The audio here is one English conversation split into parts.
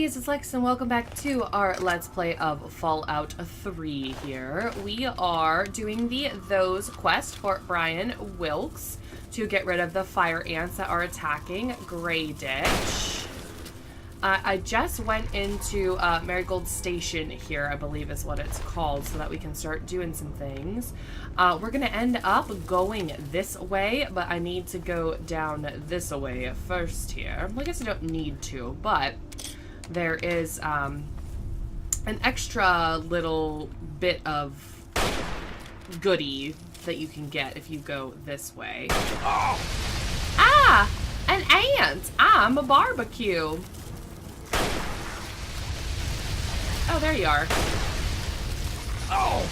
guys, it's Lex and welcome back to our Let's Play of Fallout 3 here. We are doing the Those quest for Brian Wilkes to get rid of the fire ants that are attacking Grey Ditch. I just went into Marigold Station here, I believe is what it's called, so that we can start doing some things. We're going to end up going this way, but I need to go down this way first here. Well, I guess I don't need to, but there is an extra little bit of goodie that you can get if you go this way. Oh. Ah! An ant! I'm a barbecue! Oh, there you are. Oh!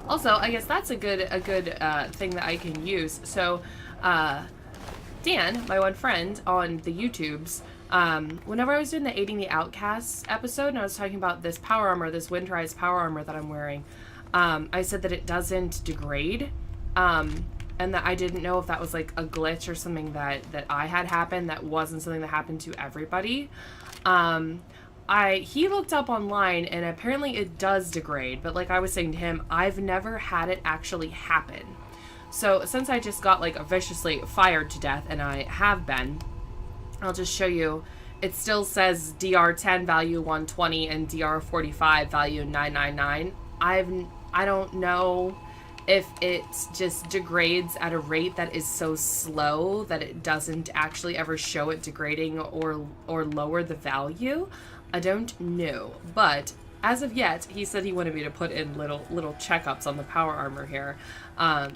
Also, I guess that's a good thing that I can use. So, Dan, my one friend on the YouTubes, whenever I was doing the Aiding the Outcasts episode and I was talking about this power armor, this winterized power armor that I'm wearing, I said that it doesn't degrade, and that I didn't know if that was like a glitch or something that I had happen that wasn't something that happened to everybody. He looked up online and apparently it does degrade, but like I was saying to him, I've never had it actually happen. So since I just got like viciously fired to death, and I have been, I'll just show you. It still says DR10 value 120 and DR45 value 999. I don't know if it just degrades at a rate that is so slow that it doesn't actually ever show it degrading or lower the value. I don't know, but as of yet, he said he wanted me to put in little checkups on the power armor here.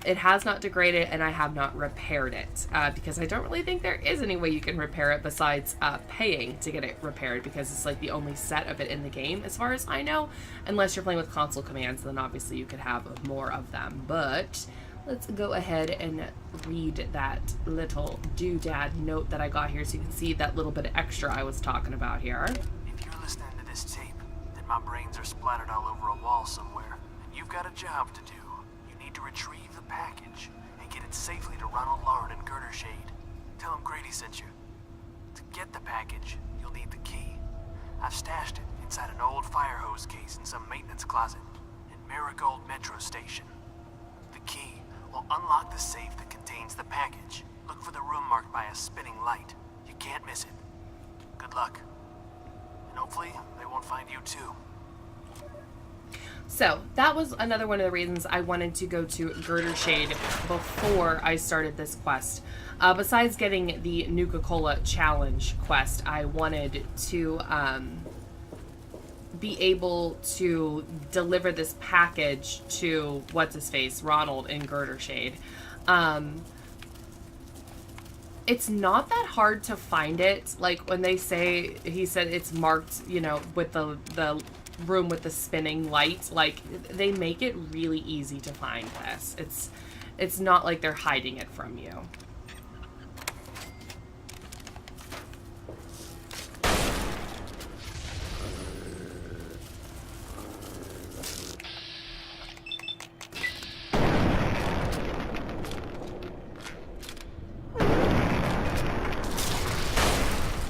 It has not degraded, and I have not repaired it, because I don't really think there is any way you can repair it besides paying to get it repaired, because it's like the only set of it in the game, as far as I know, unless you're playing with console commands, then obviously you could have more of them. But let's go ahead and read that little doodad note that I got here so you can see that little bit of extra I was talking about here. If you're listening to this tape, my brains are splattered all over a wall somewhere, and you've got a job to do. You need to retrieve the package and get it safely to Ronald Lard and Girder Shade. Tell him Grady sent you. To get the package, you'll need the key. I've stashed it inside an old fire hose case in some maintenance closet in Marigold Metro Station. The key will unlock the safe that contains the package. Look for the room marked by a spinning light. You can't miss it. Good luck. And hopefully, they won't find you too. So, that was another one of the reasons I wanted to go to Girder Shade before I started this quest. Besides getting the Nuka-Cola Challenge quest, I wanted to be able to deliver this package to, what's-his-face, Ronald in Girder Shade. It's not that hard to find it. Like when they say, he said it's marked, you know, with the room with the spinning light, like they make it really easy to find this. It's not like they're hiding it from you.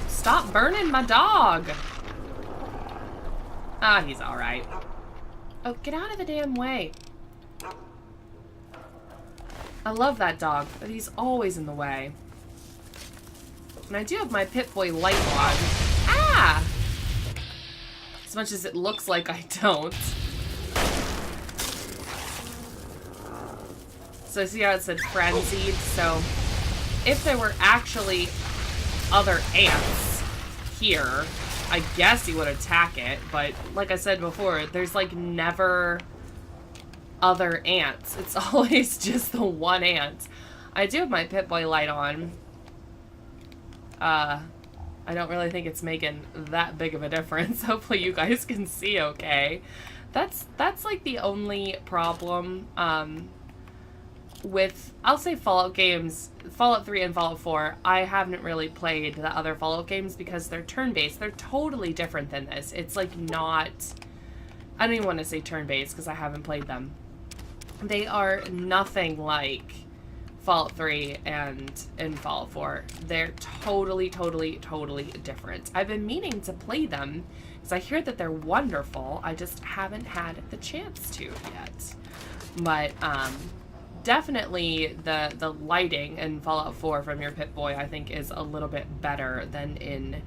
Stop burning my dog! Ah, he's alright. Oh, get out of the damn way. I love that dog, but he's always in the way. And I do have my Pip-Boy light on. Ah! As much as it looks like I don't. So see how it said frenzied? So, if there were actually other ants here, I guess you would attack it, but like I said before, there's like never other ants. It's always just the one ant. I do have my Pip-Boy light on. I don't really think it's making that big of a difference. Hopefully you guys can see okay. That's like the only problem. with, I'll say Fallout games, Fallout 3 and Fallout 4, I haven't really played the other Fallout games because they're turn-based. They're totally different than this. It's like not, I don't even want to say turn-based because I haven't played them. They are nothing like Fallout 3 and Fallout 4. They're totally, totally, totally different. I've been meaning to play them because I hear that they're wonderful. I just haven't had the chance to yet. But definitely the lighting in Fallout 4 from your Pip-Boy, I think, is a little bit better than in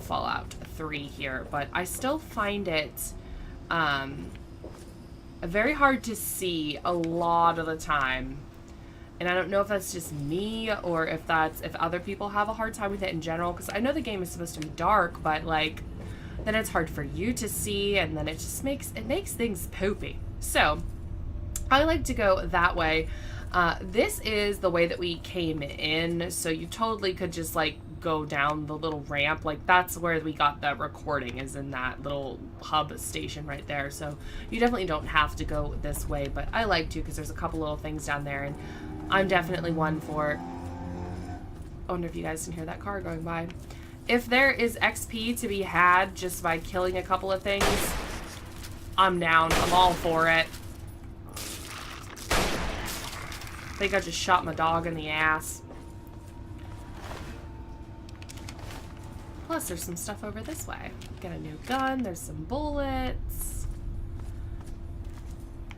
Fallout 3 here. But I still find it very hard to see a lot of the time. And I don't know if that's just me or if other people have a hard time with it in general, because I know the game is supposed to be dark, but like then it's hard for you to see, and then it just makes things poopy. So I like to go that way. This is the way that we came in, so you totally could just like go down the little ramp. Like that's where we got the recording, is in that little hub station right there. So you definitely don't have to go this way, but I like to because there's a couple little things down there, and I'm definitely one for, I wonder if you guys can hear that car going by. If there is XP to be had just by killing a couple of things, I'm down. I'm all for it. I think I just shot my dog in the ass. Plus, there's some stuff over this way. Get a new gun. There's some bullets.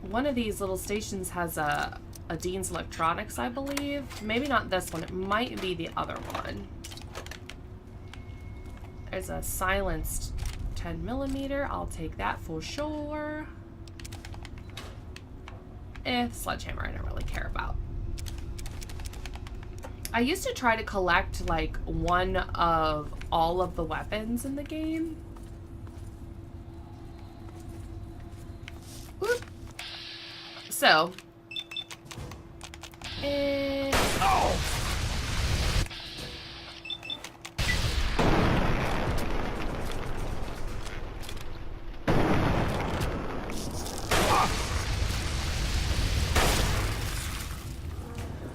One of these little stations has a Dean's Electronics, I believe. Maybe not this one. It might be the other one. There's a silenced 10mm. I'll take that for sure. The sledgehammer I don't really care about. I used to try to collect like one of all of the weapons in the game. Whoop. So, oh.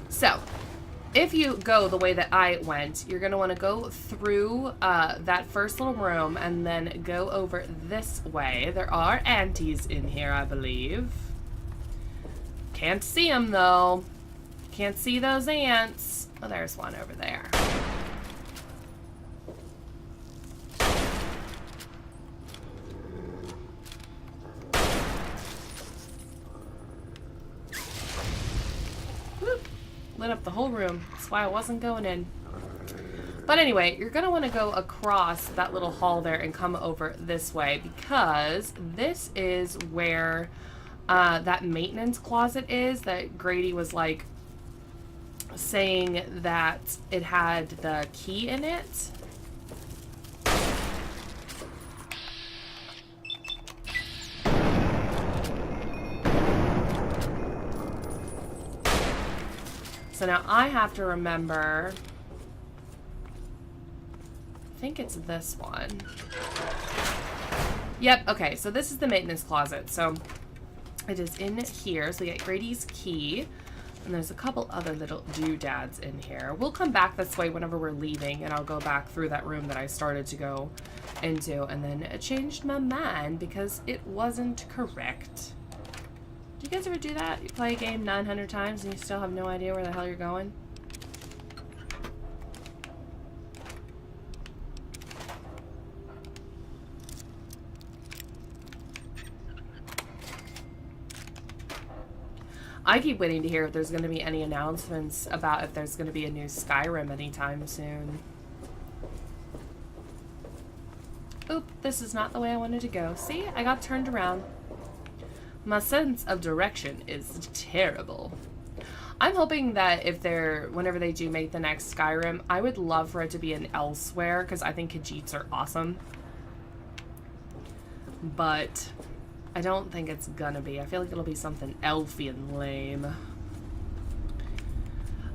So, if you go the way that I went, you're going to want to go through that first little room and then go over this way. There are aunties in here, I believe. Can't see them, though. Can't see those ants. Oh, there's one over there. Lit up the whole room. That's why I wasn't going in. But anyway, you're going to want to go across that little hall there and come over this way, because this is where that maintenance closet is that Grady was like saying that it had the key in it. So now I have to remember, I think it's this one. Yep, okay, so this is the maintenance closet. So it is in here. So we get Grady's key, and there's a couple other little doodads in here. We'll come back this way whenever we're leaving, and I'll go back through that room that I started to go into, and then I changed my mind because it wasn't correct. Do you guys ever do that? You play a game 900 times and you still have no idea where the hell you're going? I keep waiting to hear if there's going to be any announcements about if there's going to be a new Skyrim anytime soon. Oop, this is not the way I wanted to go. See, I got turned around. My sense of direction is terrible. I'm hoping that whenever they do make the next Skyrim, I would love for it to be in Elsewhere, because I think Khajiits are awesome. But I don't think it's gonna be. I feel like it'll be something elfy and lame.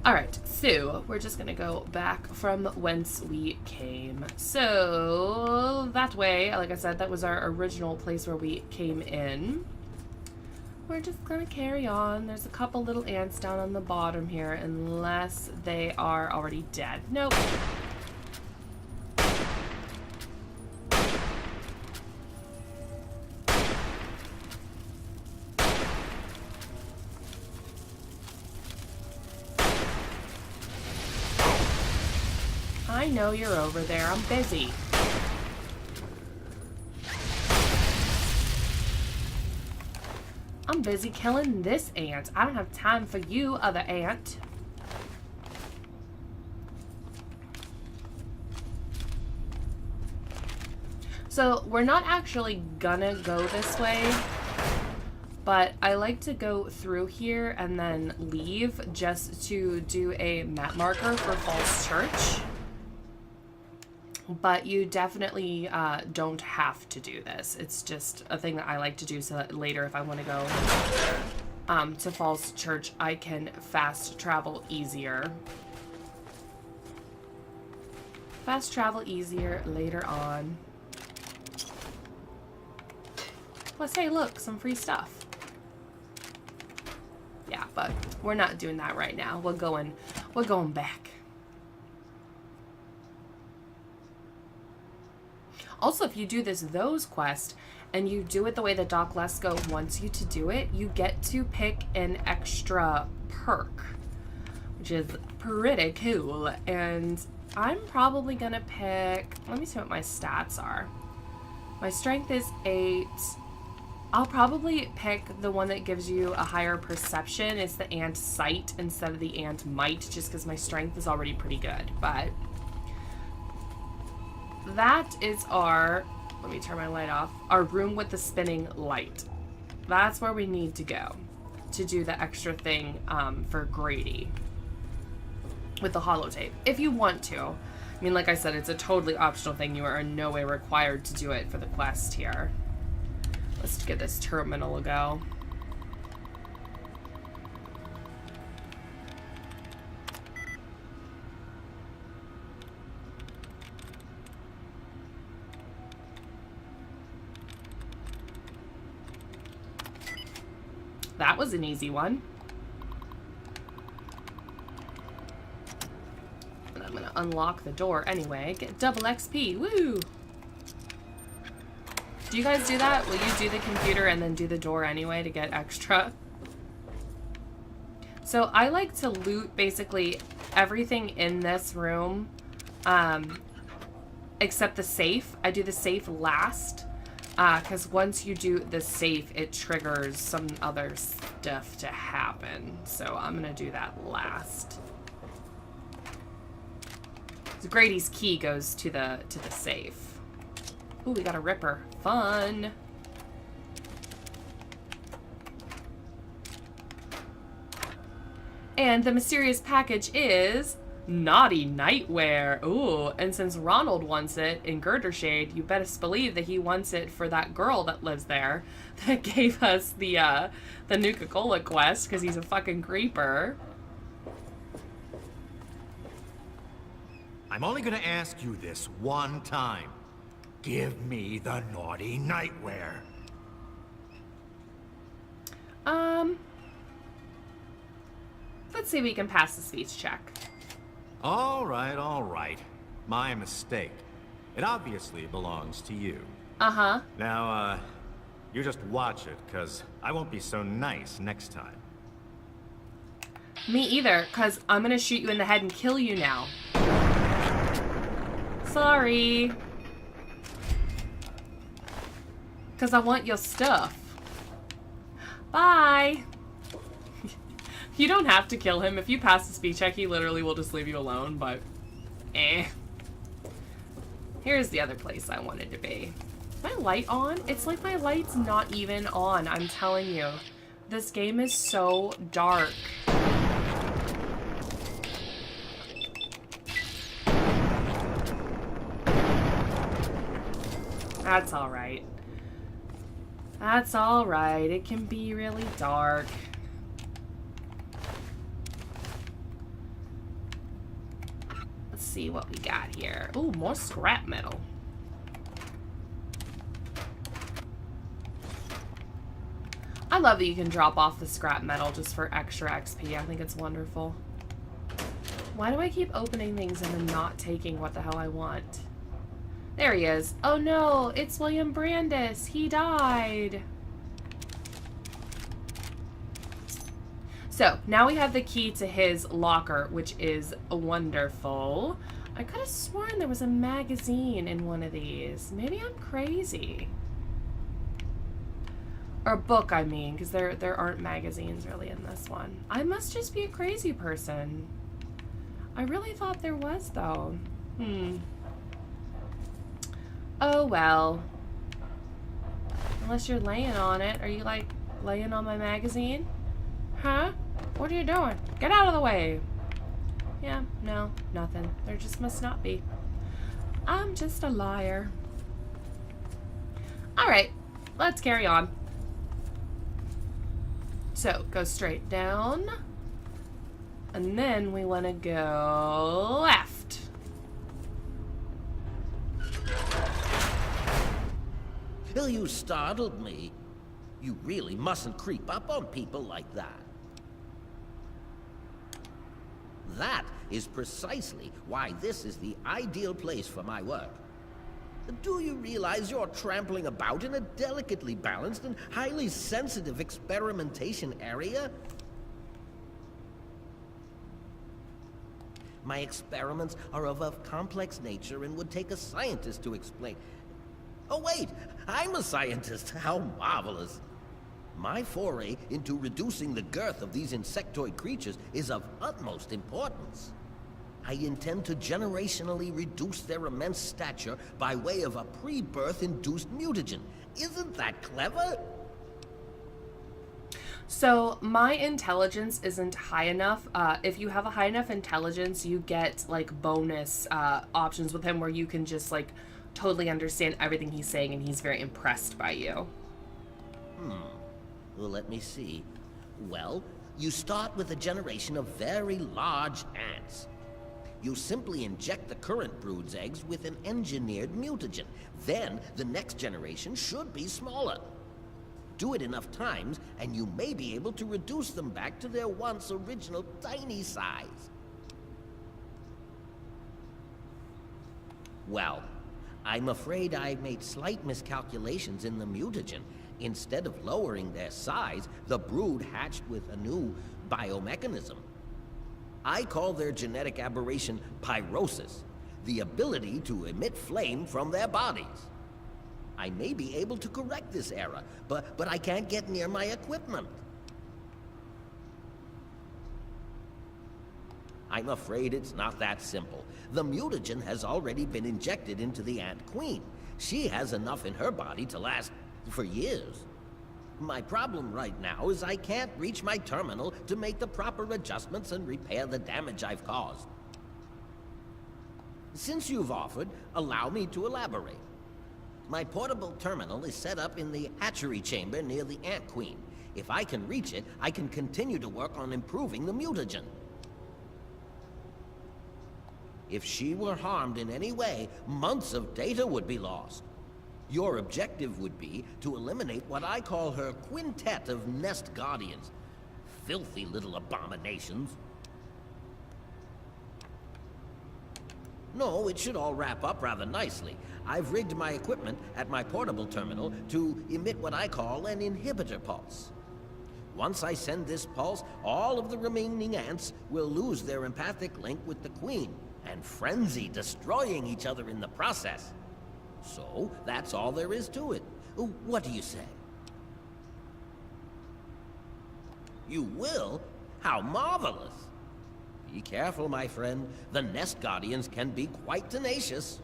Alright, so we're just gonna go back from whence we came. So that way, like I said, that was our original place where we came in. we're just gonna carry on. There's a couple little ants down on the bottom here, unless they are already dead. Nope. I know you're over there. I'm busy. I'm busy killing this ant. I don't have time for you, other ant. So we're not actually gonna go this way, but I like to go through here and then leave just to do a map marker for Falls Church. But you definitely don't have to do this. It's just a thing that I like to do so that later if I want to go to Falls Church, I can fast travel easier. Fast travel easier later on. Plus, hey, look, some free stuff. Yeah, but we're not doing that right now. We're going back. Also, if you do those quest and you do it the way that Doc Lesko wants you to do it, you get to pick an extra perk, which is pretty cool. And I'm probably gonna pick, let me see what my stats are. My strength is 8. I'll probably pick the one that gives you a higher perception. It's the ant sight instead of the ant might, just because my strength is already pretty good. But that is our, let me turn my light off, our room with the spinning light. That's where we need to go to do the extra thing for Grady with the holotape, if you want to. I mean, like I said, it's a totally optional thing. You are in no way required to do it for the quest here. Let's give this terminal a go. That was an easy one. And I'm gonna unlock the door anyway. Get double XP. Woo! Do you guys do that? Will you do the computer and then do the door anyway to get extra? So I like to loot basically everything in this room, except the safe. I do the safe last. Because once you do the safe, it triggers some other stuff to happen. So I'm going to do that last. So Grady's key goes to the safe. Ooh, we got a ripper. Fun. And the mysterious package is naughty nightwear. Ooh, and since Ronald wants it in Girdershade, you best believe that he wants it for that girl that lives there that gave us the Nuka-Cola quest, because he's a fucking creeper. I'm only gonna ask you this one time. Give me the naughty nightwear. Let's see if we can pass the speech check. All right. My mistake. It obviously belongs to you. Uh-huh. Now, you just watch it, because I won't be so nice next time. Me either, because I'm going to shoot you in the head and kill you now. Sorry. Because I want your stuff. Bye. You don't have to kill him. If you pass the speed check, he literally will just leave you alone, but Here's the other place I wanted to be. Is my light on? It's like my light's not even on, I'm telling you. This game is so dark. That's alright. That's alright. It can be really dark. Let's see what we got here. Ooh, more scrap metal. I love that you can drop off the scrap metal just for extra XP. I think it's wonderful. Why do I keep opening things and then not taking what the hell I want? There he is. Oh no, it's William Brandis. He died. So, now we have the key to his locker, which is wonderful. I could have sworn there was a magazine in one of these. Maybe I'm crazy. Or a book, I mean, because there aren't magazines really in this one. I must just be a crazy person. I really thought there was, though. Oh, well. Unless you're laying on it. Are you, like, laying on my magazine? Huh? What are you doing? Get out of the way. Yeah, no, nothing. There just must not be. I'm just a liar. Alright, let's carry on. So, go straight down. And then we want to go left. Well, you startled me. You really mustn't creep up on people like that. That is precisely why this is the ideal place for my work. Do you realize you're trampling about in a delicately balanced and highly sensitive experimentation area? My experiments are of a complex nature and would take a scientist to explain. Oh wait, I'm a scientist. How marvelous. My foray into reducing the girth of these insectoid creatures is of utmost importance. I intend to generationally reduce their immense stature by way of a pre-birth induced mutagen. Isn't that clever? So my intelligence isn't high enough. If you have a high enough intelligence, you get like bonus options with him where you can just like totally understand everything he's saying and he's very impressed by you. Well, let me see. Well, you start with a generation of very large ants. You simply inject the current brood's eggs with an engineered mutagen. Then, the next generation should be smaller. Do it enough times, and you may be able to reduce them back to their once original tiny size. Well, I'm afraid I made slight miscalculations in the mutagen. Instead of lowering their size, the brood hatched with a new biomechanism. I call their genetic aberration pyrosis, the ability to emit flame from their bodies. I may be able to correct this error, but I can't get near my equipment. I'm afraid it's not that simple. The mutagen has already been injected into the ant queen. She has enough in her body to last for years. My problem right now is I can't reach my terminal to make the proper adjustments and repair the damage I've caused. Since you've offered, allow me to elaborate. My portable terminal is set up in the hatchery chamber near the ant queen. If I can reach it, I can continue to work on improving the mutagen. If she were harmed in any way, months of data would be lost. Your objective would be to eliminate what I call her quintet of nest guardians. Filthy little abominations. No, it should all wrap up rather nicely. I've rigged my equipment at my portable terminal to emit what I call an inhibitor pulse. Once I send this pulse, all of the remaining ants will lose their empathic link with the queen, and frenzy, destroying each other in the process. So, that's all there is to it. What do you say? You will? How marvelous! Be careful, my friend. The nest guardians can be quite tenacious.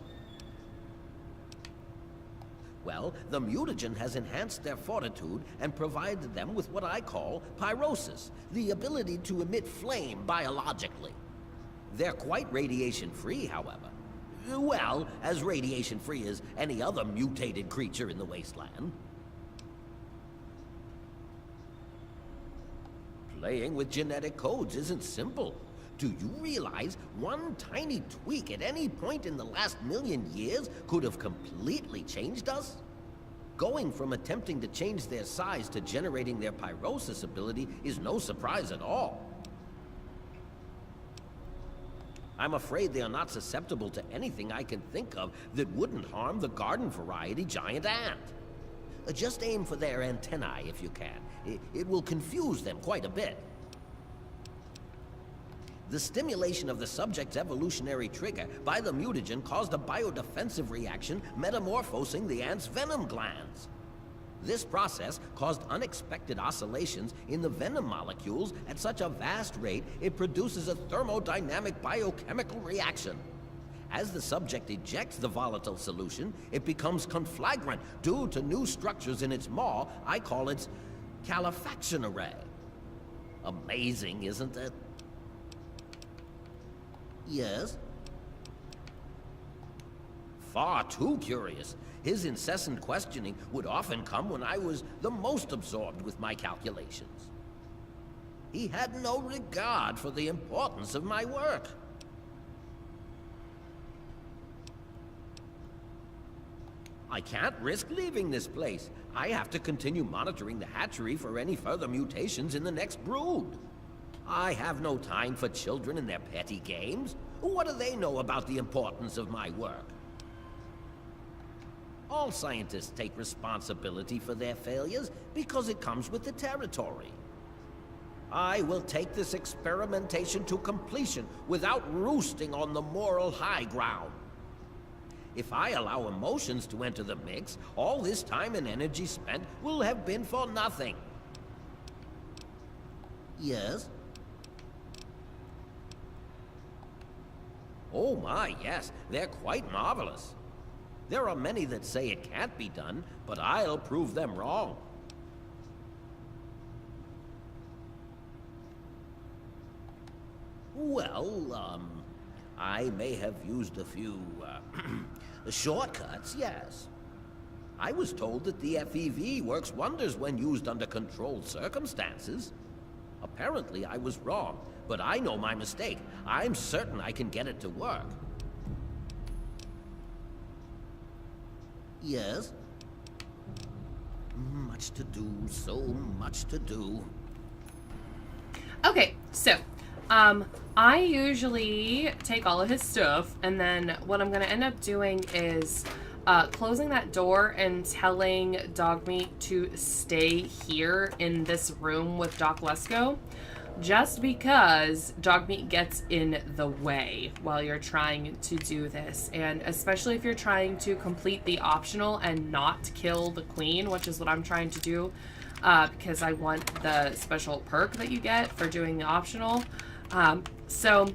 Well, the mutagen has enhanced their fortitude and provided them with what I call pyrosis, the ability to emit flame biologically. They're quite radiation-free, however. Well, as radiation-free as any other mutated creature in the wasteland. Playing with genetic codes isn't simple. Do you realize one tiny tweak at any point in the last 1,000,000 years could have completely changed us? Going from attempting to change their size to generating their pyrosis ability is no surprise at all. I'm afraid they are not susceptible to anything I can think of that wouldn't harm the garden variety giant ant. Just aim for their antennae if you can. It will confuse them quite a bit. The stimulation of the subject's evolutionary trigger by the mutagen caused a biodefensive reaction metamorphosing the ant's venom glands. This process caused unexpected oscillations in the venom molecules at such a vast rate it produces a thermodynamic biochemical reaction. As the subject ejects the volatile solution, it becomes conflagrant due to new structures in its maw. I call its calefaction array. Amazing, isn't it? Yes? Far too curious. His incessant questioning would often come when I was the most absorbed with my calculations. He had no regard for the importance of my work. I can't risk leaving this place. I have to continue monitoring the hatchery for any further mutations in the next brood. I have no time for children and their petty games. What do they know about the importance of my work? All scientists take responsibility for their failures because it comes with the territory. I will take this experimentation to completion without roosting on the moral high ground. If I allow emotions to enter the mix, all this time and energy spent will have been for nothing. Yes? Oh my, yes, they're quite marvelous. There are many that say it can't be done, but I'll prove them wrong. Well, I may have used a few, shortcuts, yes. I was told that the FEV works wonders when used under controlled circumstances. Apparently, I was wrong, but I know my mistake. I'm certain I can get it to work. Yes? Much to do, so much to do. Okay, so, I usually take all of his stuff, and then what I'm gonna end up doing is closing that door and telling Dogmeat to stay here in this room with Doc Lesko, just because Dogmeat gets in the way while you're trying to do this, and especially if you're trying to complete the optional and not kill the queen, which is what I'm trying to do, because I want the special perk that you get for doing the optional. So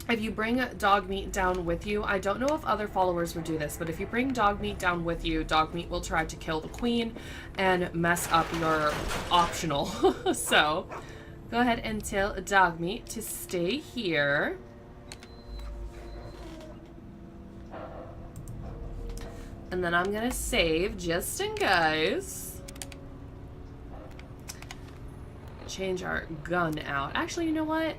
if you bring Dogmeat down with you, I don't know if other followers would do this, but if you bring Dogmeat down with you, Dogmeat will try to kill the queen and mess up your optional. So go ahead and tell Dogmeat to stay here. And then I'm gonna save just in case. Change our gun out. Actually, you know what?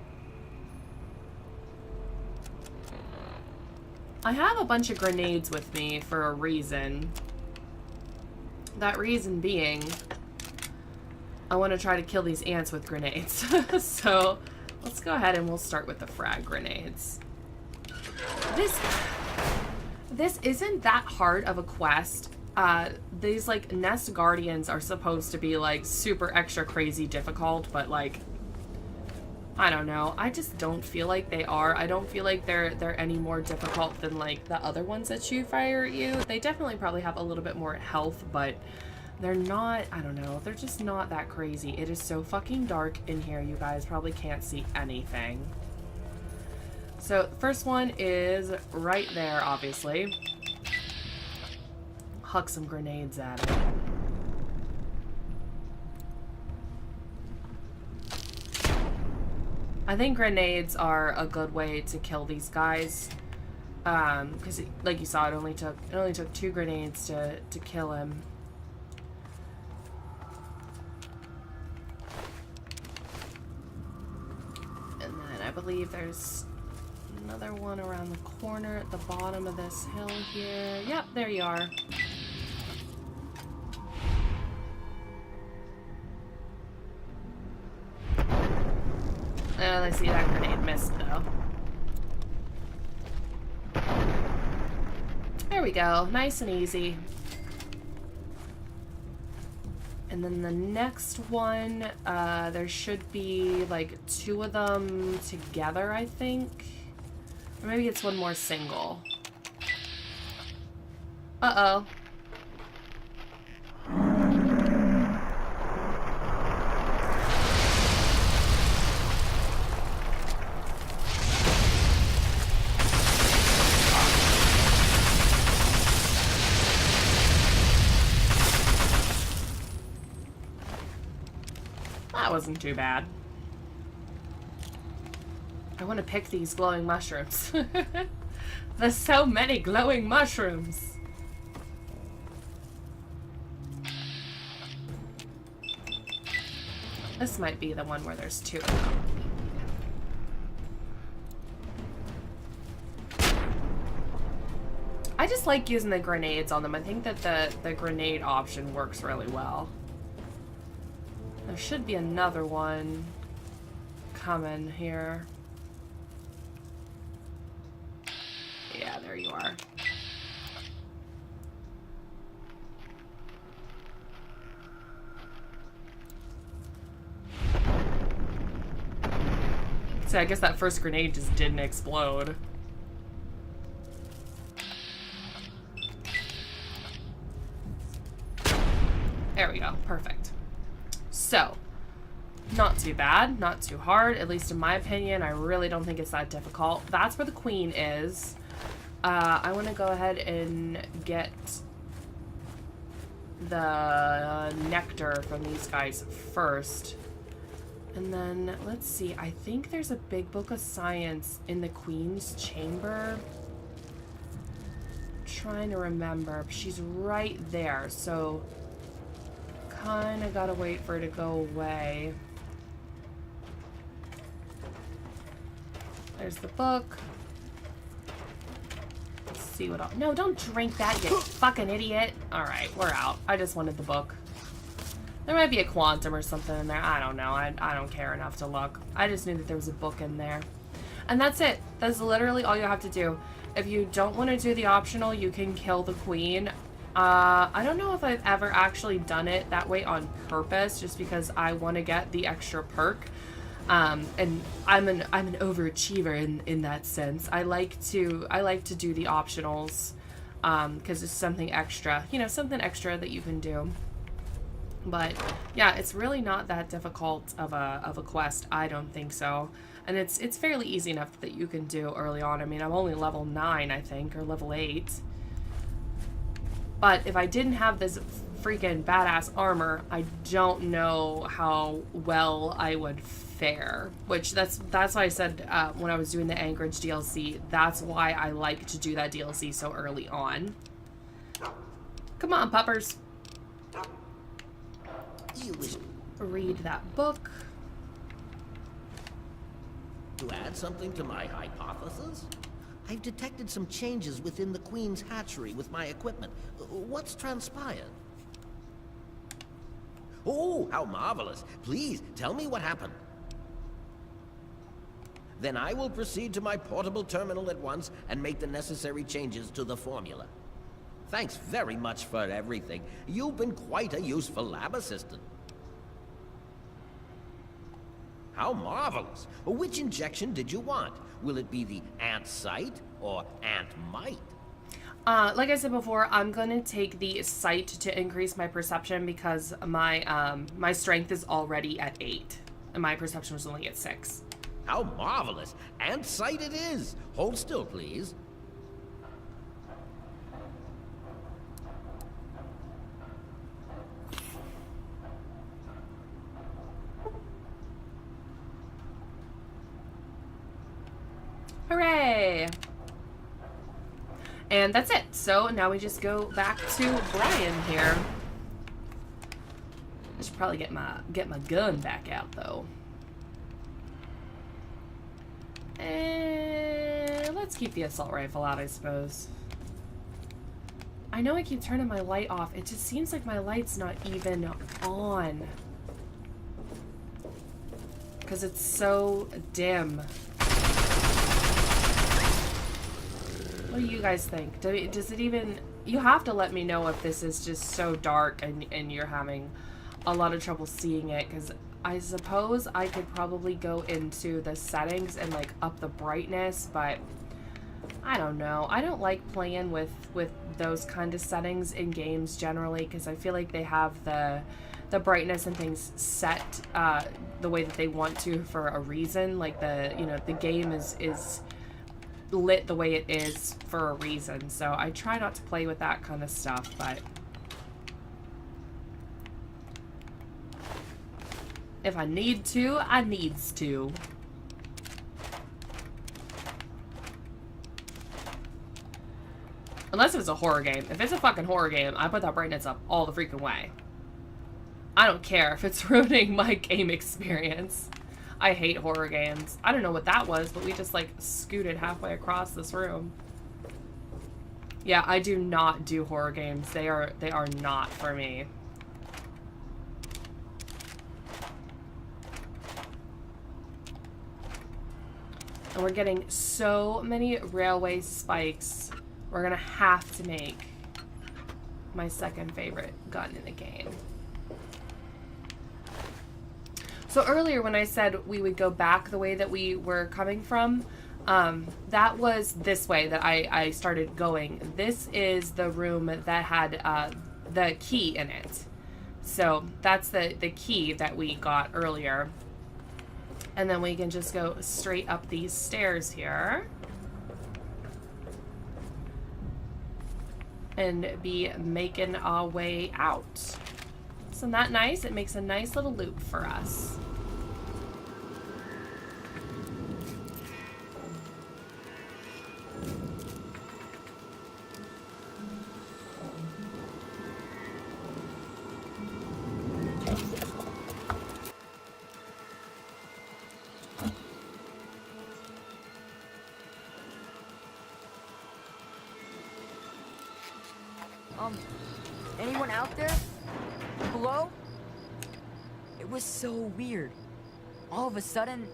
I have a bunch of grenades with me for a reason. That reason being, I want to try to kill these ants with grenades. So let's go ahead and we'll start with the frag grenades. This isn't that hard of a quest. These like nest guardians are supposed to be like super extra crazy difficult, but like, I don't know. I just don't feel like they are. I don't feel like they're any more difficult than like the other ones that shoot fire at you. They definitely probably have a little bit more health, but they're not, I don't know, they're just not that crazy. It is so fucking dark in here, you guys probably can't see anything. So the first one is right there, obviously. Huck some grenades at it. I think grenades are a good way to kill these guys, because like you saw, it only took 2 grenades to kill him. And then I believe there's another one around the corner at the bottom of this hill here. Yep, there you are. I see that grenade missed, though. There we go. Nice and easy. And then the next one, there should be, like, 2 of them together, I think. Or maybe it's one more single. Uh-oh. That wasn't too bad. I want to pick these glowing mushrooms. There's so many glowing mushrooms. This might be the one where there's 2 of them. I just like using the grenades on them. I think that the grenade option works really well. There should be another one coming here. Yeah, there you are. So I guess that first grenade just didn't explode. There we go. Perfect. So, not too bad, not too hard, at least in my opinion. I really don't think it's that difficult. That's where the queen is. I want to go ahead and get the nectar from these guys first. And then, let's see, I think there's a big book of science in the queen's chamber. I'm trying to remember. She's right there, so kind of gotta wait for her to go away. There's the book. Let's see what else. No, don't drink that, you fucking idiot. Alright, we're out. I just wanted the book. There might be a quantum or something in there. I don't know. I don't care enough to look. I just knew that there was a book in there. And that's it. That's literally all you have to do. If you don't want to do the optional, you can kill the queen. I don't know if I've ever actually done it that way on purpose, just because I want to get the extra perk. And I'm an overachiever in that sense. I like to do the optionals, because it's something extra, you know, something extra that you can do. But yeah, it's really not that difficult of a quest. I don't think so. And it's fairly easy enough that you can do early on. I mean, I'm only level 9, I think, or level 8. But if I didn't have this freaking badass armor, I don't know how well I would fare. Which that's why I said when I was doing the Anchorage DLC, that's why I like to do that DLC so early on. Come on, puppers. You wish Read that book. to add something to my hypothesis? I've detected some changes within the Queen's hatchery with my equipment. What's transpired? Oh, how marvelous. Please, tell me what happened. Then I will proceed to my portable terminal at once and make the necessary changes to the formula. Thanks very much for everything. You've been quite a useful lab assistant. How marvelous. Which injection did you want? Will it be the ant sight or ant might? Like I said before, I'm gonna take the sight to increase my perception because my my strength is already at 8 and my perception was only at 6. How marvelous. Ant sight it is. Hold still, please. Hooray! And that's it. So now we just go back to Brian here. I should probably get my gun back out though. And let's keep the assault rifle out, I suppose. I know I keep turning my light off. It just seems like my light's not even on. because it's so dim. What do you guys think? Does it even... You have to let me know if this is just so dark and you're having a lot of trouble seeing it, because I suppose I could probably go into the settings and like up the brightness, but I don't know. I don't like playing with those kind of settings in games generally, because I feel like they have the brightness and things set the way that they want to for a reason. Like the game is lit the way it is for a reason. So I try not to play with that kind of stuff, but if I need to, I needs to. Unless it's a horror game. If it's a fucking horror game, I put that brightness up all the freaking way. I don't care if it's ruining my game experience. I hate horror games. I don't know what that was, but we just like scooted halfway across this room. Yeah, I do not do horror games. They are not for me. And we're getting so many railway spikes. We're gonna have to make my second favorite gun in the game. So earlier when I said we would go back the way that we were coming from, that was this way that I started going. This is the room that had the key in it. So that's the key that we got earlier. And then we can just go straight up these stairs here. And be making our way out. Isn't that nice? It makes a nice little loop for us. Anyone out there? Hello? It was so weird. All of a sudden,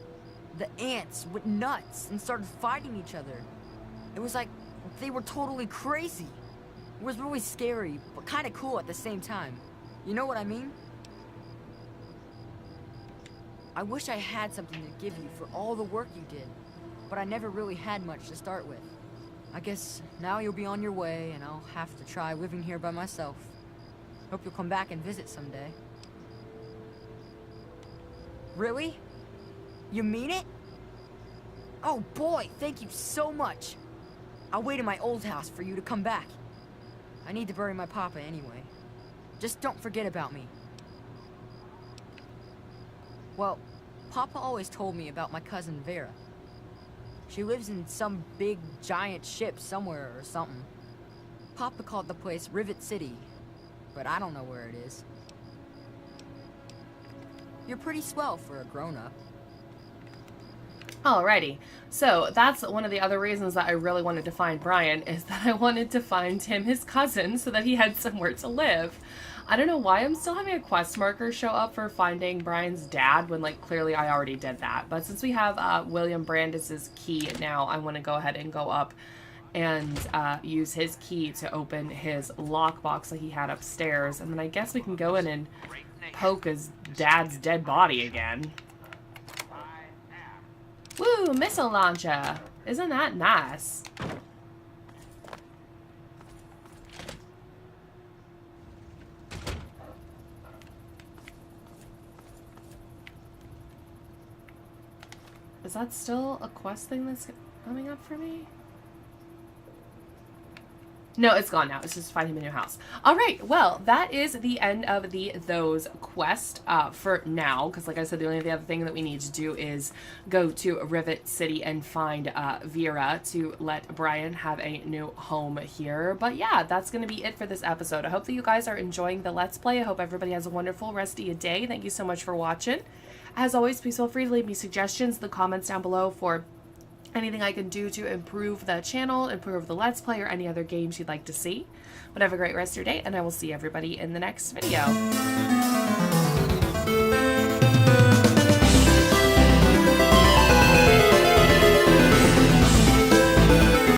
the ants went nuts and started fighting each other. It was like they were totally crazy. It was really scary, but kind of cool at the same time. You know what I mean? I wish I had something to give you for all the work you did, but I never really had much to start with. I guess now you'll be on your way, and I'll have to try living here by myself. Hope you'll come back and visit someday. Really? You mean it? Oh boy, thank you so much. I'll wait in my old house for you to come back. I need to bury my papa anyway. Just don't forget about me. Well, Papa always told me about my cousin Vera. She lives in some big, giant ship somewhere or something. Papa called the place Rivet City, but I don't know where it is. You're pretty swell for a grown-up. Alrighty, so that's one of the other reasons that I really wanted to find Brian, is that I wanted to find him his cousin so that he had somewhere to live. I don't know why I'm still having a quest marker show up for finding Brian's dad when, like, clearly I already did that. But since we have William Brandis's key now, I want to go ahead and go up and use his key to open his lockbox that he had upstairs. And then I guess we can go in and poke his dad's dead body again. Woo, missile launcher! Isn't that nice? Is that still a quest thing that's coming up for me? No, it's gone now. It's just find him a new house. All right. Well, that is the end of those quest for now. Because like I said, the only other thing that we need to do is go to Rivet City and find Vera to let Brian have a new home here. But yeah, that's going to be it for this episode. I hope that you guys are enjoying the Let's Play. I hope everybody has a wonderful rest of your day. Thank you so much for watching. As always, please feel free to leave me suggestions in the comments down below for anything I can do to improve the channel, improve the Let's Play, or any other games you'd like to see. But have a great rest of your day, and I will see everybody in the next video.